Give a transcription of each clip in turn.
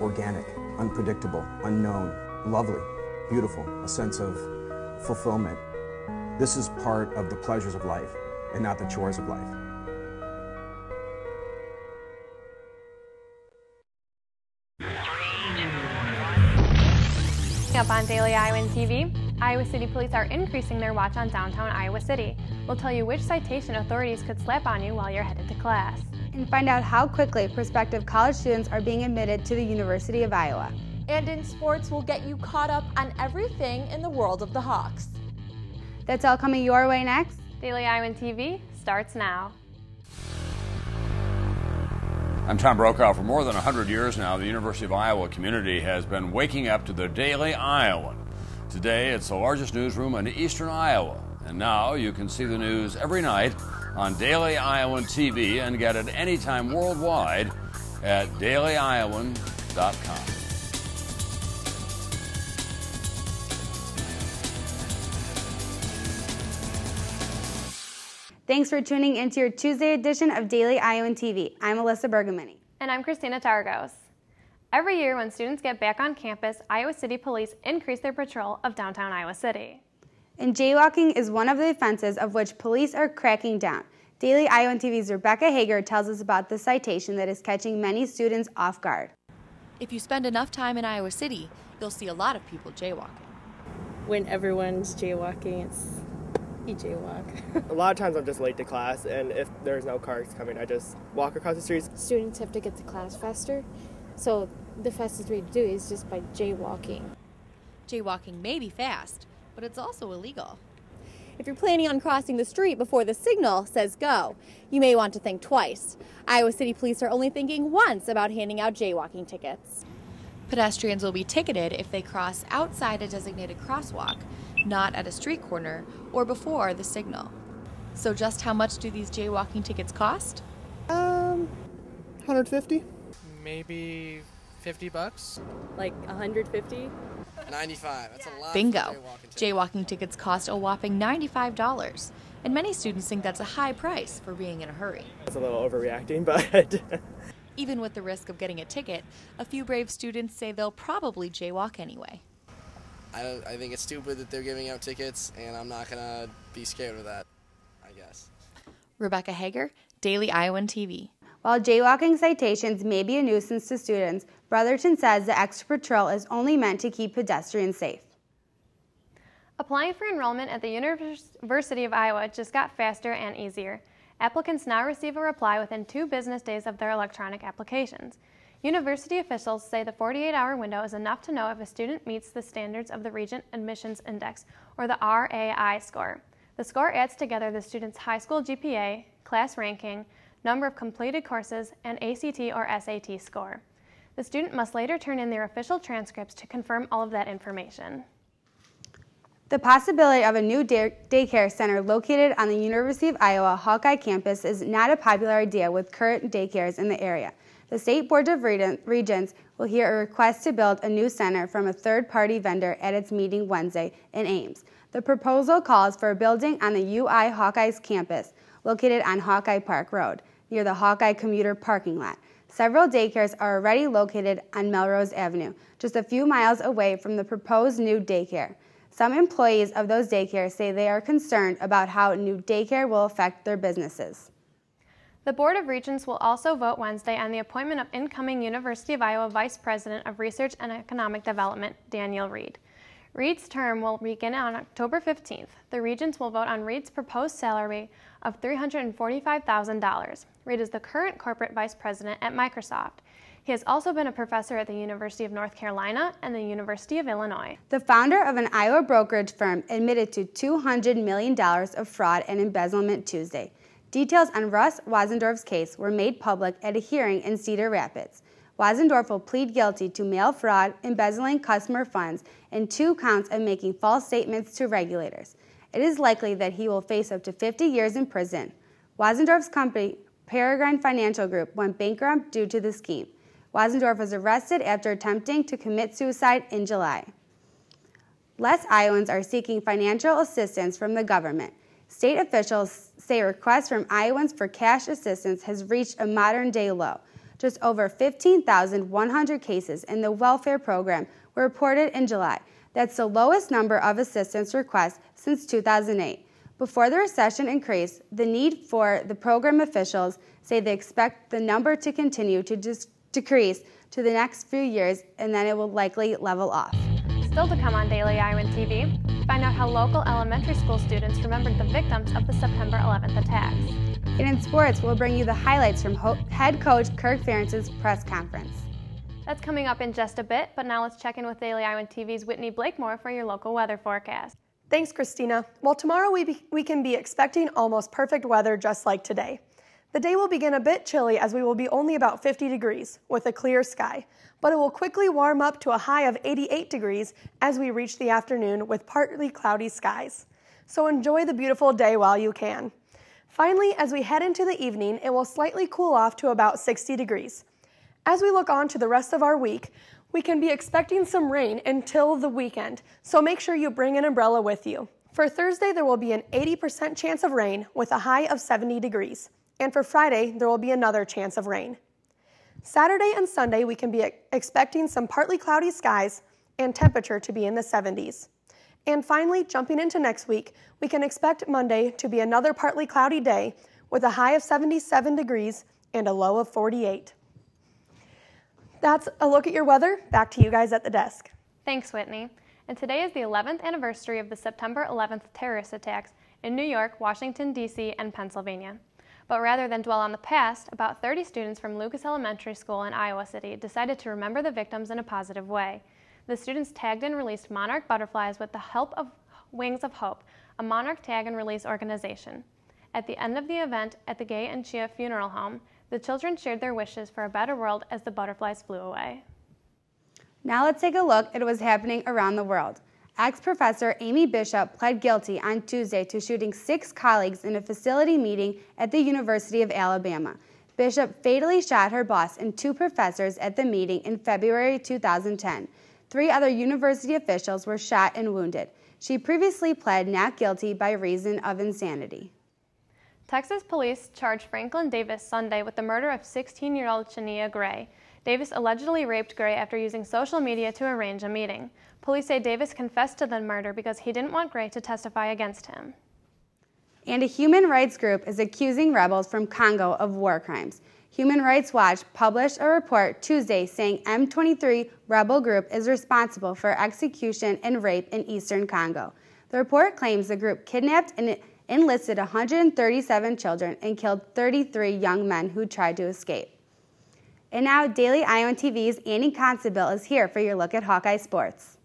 organic, unpredictable, unknown, lovely, beautiful, a sense of fulfillment. This is part of the pleasures of life and not the chores of life. Up on Daily Iowan TV, Iowa City Police are increasing their watch on downtown Iowa City. We'll tell you which citation authorities could slap on you while you're headed to class. And find out how quickly prospective college students are being admitted to the University of Iowa. And in sports, we'll get you caught up on everything in the world of the Hawks. That's all coming your way next. Daily Iowan TV starts now. I'm Tom Brokaw. For more than 100 years now, the University of Iowa community has been waking up to the Daily Iowan. Today, it's the largest newsroom in eastern Iowa. And now you can see the news every night on Daily Iowan TV and get it anytime worldwide at dailyiowan.com. Thanks for tuning into your Tuesday edition of Daily Iowan TV. I'm Alyssa Bergamini. And I'm Christina Targos. Every year when students get back on campus, Iowa City Police increase their patrol of downtown Iowa City. And jaywalking is one of the offenses of which police are cracking down. Daily Iowan TV's Rebecca Hager tells us about the citation that is catching many students off guard. If you spend enough time in Iowa City, you'll see a lot of people jaywalking. When everyone's jaywalking, you jaywalk. A lot of times I'm just late to class, and if there's no cars coming, I just walk across the streets. Students have to get to class faster, so the fastest way to do it is just by jaywalking. Jaywalking may be fast, but it's also illegal. If you're planning on crossing the street before the signal says go, you may want to think twice. Iowa City Police are only thinking once about handing out jaywalking tickets. Pedestrians will be ticketed if they cross outside a designated crosswalk, not at a street corner or before the signal. So just how much do these jaywalking tickets cost? $150. Maybe $50. Like $150? $95. That's a lot. Bingo. Jaywalking tickets cost a whopping $95, and many students think that's a high price for being in a hurry. It's a little overreacting, but even with the risk of getting a ticket, a few brave students say they'll probably jaywalk anyway. I think it's stupid that they're giving out tickets, and I'm not gonna be scared of that, I guess. Rebecca Hager, Daily Iowan TV. While jaywalking citations may be a nuisance to students, Brotherton says the extra patrol is only meant to keep pedestrians safe. Applying for enrollment at the University of Iowa just got faster and easier. Applicants now receive a reply within 2 business days of their electronic applications. University officials say the 48-hour window is enough to know if a student meets the standards of the Regent Admissions Index, or the RAI score. The score adds together the student's high school GPA, class ranking, number of completed courses, and ACT or SAT score. The student must later turn in their official transcripts to confirm all of that information. The possibility of a new daycare center located on the University of Iowa Hawkeye campus is not a popular idea with current daycares in the area. The State Board of Regents will hear a request to build a new center from a third-party vendor at its meeting Wednesday in Ames. The proposal calls for a building on the UI Hawkeyes campus, located on Hawkeye Park Road, near the Hawkeye commuter parking lot. Several daycares are already located on Melrose Avenue, just a few miles away from the proposed new daycare. Some employees of those daycares say they are concerned about how new daycare will affect their businesses. The Board of Regents will also vote Wednesday on the appointment of incoming University of Iowa Vice President of Research and Economic Development, Daniel Reed. Reed's term will begin on October 15th. The Regents will vote on Reed's proposed salary of $345,000. Reed is the current corporate vice president at Microsoft. He has also been a professor at the University of North Carolina and the University of Illinois. The founder of an Iowa brokerage firm admitted to $200 million of fraud and embezzlement Tuesday. Details on Russ Wasendorf's case were made public at a hearing in Cedar Rapids. Wasendorf will plead guilty to mail fraud, embezzling customer funds, and 2 counts of making false statements to regulators. It is likely that he will face up to 50 years in prison. Wasendorf's company, Peregrine Financial Group, went bankrupt due to the scheme. Wasendorf was arrested after attempting to commit suicide in July. Less Iowans are seeking financial assistance from the government. State officials say requests from Iowans for cash assistance has reached a modern-day low. Just over 15,100 cases in the welfare program were reported in July. That's the lowest number of assistance requests since 2008. Before the recession increased, the need for the program officials say they expect the number to continue to decrease to the next few years, and then it will likely level off. Still to come on Daily Iowan TV, find out how local elementary school students remembered the victims of the September 11th attacks. And in sports, we'll bring you the highlights from head coach Kirk Ferentz's press conference. That's coming up in just a bit, but now let's check in with Daily Iowan TV's Whitney Blakemore for your local weather forecast. Thanks, Christina. Well, tomorrow we can be expecting almost perfect weather just like today. The day will begin a bit chilly as we will be only about 50 degrees with a clear sky, but it will quickly warm up to a high of 88 degrees as we reach the afternoon with partly cloudy skies. So enjoy the beautiful day while you can. Finally, as we head into the evening, it will slightly cool off to about 60 degrees. As we look on to the rest of our week, we can be expecting some rain until the weekend, so make sure you bring an umbrella with you. For Thursday, there will be an 80% chance of rain with a high of 70 degrees. And for Friday, there will be another chance of rain. Saturday and Sunday, we can be expecting some partly cloudy skies and temperature to be in the 70s. And finally, jumping into next week, we can expect Monday to be another partly cloudy day with a high of 77 degrees and a low of 48. That's a look at your weather. Back to you guys at the desk. Thanks, Whitney. And today is the 11th anniversary of the September 11th terrorist attacks in New York, Washington, D.C., and Pennsylvania. But rather than dwell on the past, about 30 students from Lucas Elementary School in Iowa City decided to remember the victims in a positive way. The students tagged and released monarch butterflies with the help of Wings of Hope, a monarch tag and release organization. At the end of the event at the Gay and Chia Funeral Home, the children shared their wishes for a better world as the butterflies flew away. Now let's take a look at what's happening around the world. Ex-professor Amy Bishop pled guilty on Tuesday to shooting 6 colleagues in a facility meeting at the University of Alabama. Bishop fatally shot her boss and 2 professors at the meeting in February 2010. 3 other university officials were shot and wounded. She previously pled not guilty by reason of insanity. Texas police charged Franklin Davis Sunday with the murder of 16-year-old Shania Gray. Davis allegedly raped Gray after using social media to arrange a meeting. Police say Davis confessed to the murder because he didn't want Gray to testify against him. And a human rights group is accusing rebels from Congo of war crimes. Human Rights Watch published a report Tuesday saying M23 rebel group is responsible for execution and rape in eastern Congo. The report claims the group kidnapped and enlisted 137 children and killed 33 young men who tried to escape. And now, Daily Iowan TV's Annie Constable is here for your look at Hawkeye sports.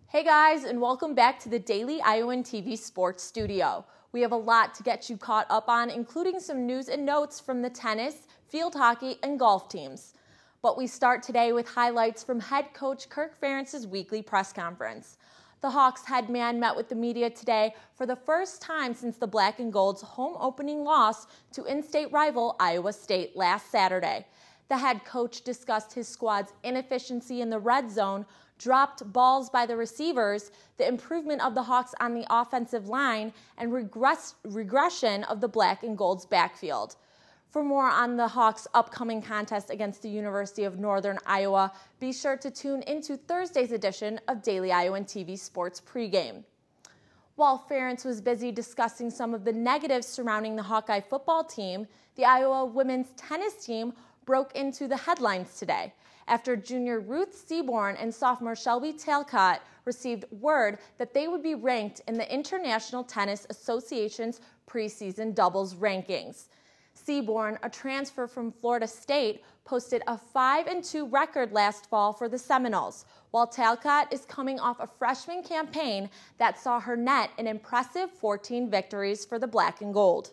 Hey guys, and welcome back to the Daily Iowan TV Sports Studio. We have a lot to get you caught up on, including some news and notes from the tennis, field hockey, and golf teams. But we start today with highlights from head coach Kirk Ferentz's weekly press conference. The Hawks head man met with the media today for the first time since the Black and Gold's home opening loss to in-state rival Iowa State last Saturday. The head coach discussed his squad's inefficiency in the red zone, dropped balls by the receivers, the improvement of the Hawks on the offensive line, and regression of the Black and Gold's backfield. For more on the Hawks' upcoming contest against the University of Northern Iowa, be sure to tune into Thursday's edition of Daily Iowan TV Sports Pregame. While Ferentz was busy discussing some of the negatives surrounding the Hawkeye football team, the Iowa women's tennis team broke into the headlines today after junior Ruth Seaborn and sophomore Shelby Talcott received word that they would be ranked in the International Tennis Association's preseason doubles rankings. Seaborn, a transfer from Florida State, posted a 5-2 record last fall for the Seminoles, while Talcott is coming off a freshman campaign that saw her net an impressive 14 victories for the Black and Gold.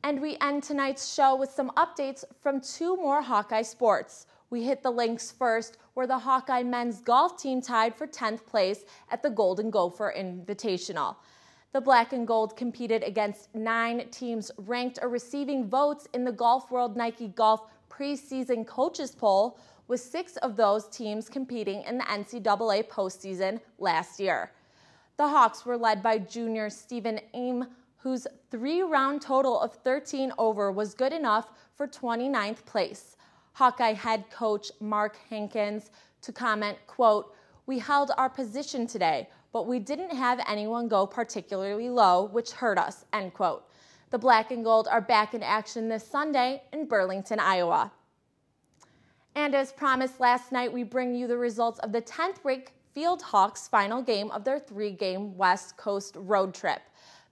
And we end tonight's show with some updates from 2 more Hawkeye sports. We hit the links first, where the Hawkeye men's golf team tied for 10th place at the Golden Gopher Invitational. The Black and Gold competed against 9 teams ranked or receiving votes in the Golf World Nike Golf preseason coaches poll, with 6 of those teams competing in the NCAA postseason last year. The Hawks were led by junior Stephen Aim, whose 3-round total of 13 over was good enough for 29th place. Hawkeye head coach Mark Hankins to comment, quote, "We held our position today, but we didn't have anyone go particularly low, which hurt us," end quote. The Black and Gold are back in action this Sunday in Burlington, Iowa. And as promised last night, we bring you the results of the 10th-ranked Field Hawks' final game of their 3-game West Coast road trip.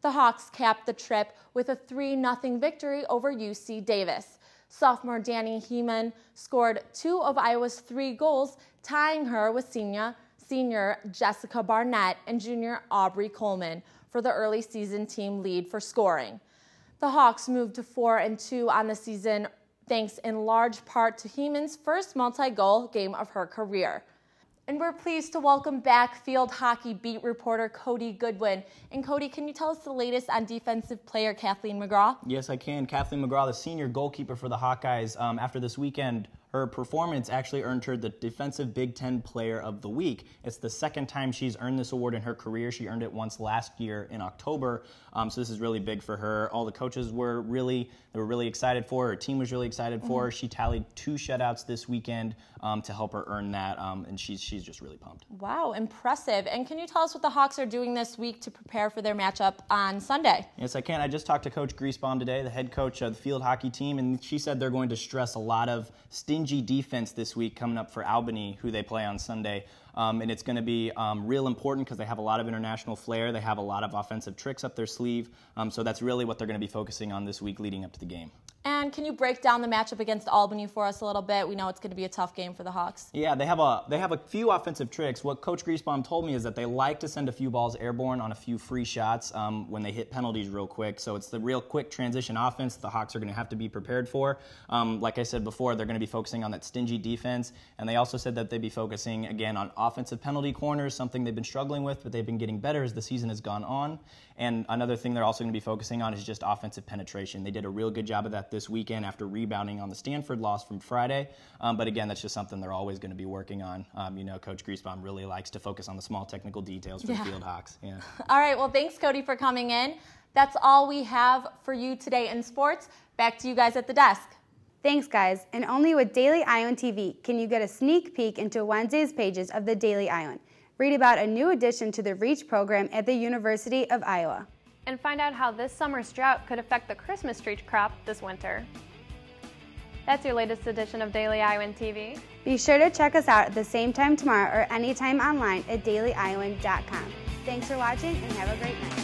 The Hawks capped the trip with a 3-0 victory over UC Davis. Sophomore Danny Heeman scored 2 of Iowa's 3 goals, tying her with senior Jessica Barnett and junior Aubrey Coleman for the early season team lead for scoring. The Hawks moved to 4-2 on the season, thanks in large part to Heeman's first multi-goal game of her career. And we're pleased to welcome back field hockey beat reporter Cody Goodwin. And Cody, can you tell us the latest on defensive player Kathleen McGraw? Yes, I can. Kathleen McGraw, the senior goalkeeper for the Hawkeyes, after this weekend, her performance actually earned her the Defensive Big Ten Player of the Week. It's the second time she's earned this award in her career. She earned it once last year in October, so this is really big for her. All the coaches were really excited for her. Her team was really excited for her. She tallied 2 shutouts this weekend to help her earn that, and she's just really pumped. Wow, impressive. And can you tell us what the Hawks are doing this week to prepare for their matchup on Sunday? Yes, I can. I just talked to Coach Griesbaum today, the head coach of the field hockey team, and she said they're going to stress a lot of stingy defense this week coming up for Albany, who they play on Sunday. And it's going to be real important because they have a lot of international flair. They have a lot of offensive tricks up their sleeve. So that's really what they're going to be focusing on this week leading up to the game. And can you break down the matchup against Albany for us a little bit? We know it's going to be a tough game for the Hawks. Yeah, they have a few offensive tricks. What Coach Griesbaum told me is that they like to send a few balls airborne on a few free shots when they hit penalties real quick. So it's the real quick transition offense the Hawks are going to have to be prepared for. Like I said before, they're going to be focusing on that stingy defense. And they also said that they'd be focusing, again, on offensive penalty corners, something they've been struggling with, but they've been getting better as the season has gone on. And another thing they're also going to be focusing on is just offensive penetration. They did a real good job of that this weekend after rebounding on the Stanford loss from Friday. But again, that's just something they're always going to be working on. Coach Griesbaum really likes to focus on the small technical details for the Field Hawks. Yeah. All right, well, thanks, Cody, for coming in. That's all we have for you today in sports. Back to you guys at the desk. Thanks, guys. And only with Daily Iowan TV can you get a sneak peek into Wednesday's pages of the Daily Iowan. Read about a new addition to the REACH program at the University of Iowa. And find out how this summer's drought could affect the Christmas tree crop this winter. That's your latest edition of Daily Iowan TV. Be sure to check us out at the same time tomorrow or anytime online at dailyiowan.com. Thanks for watching and have a great night.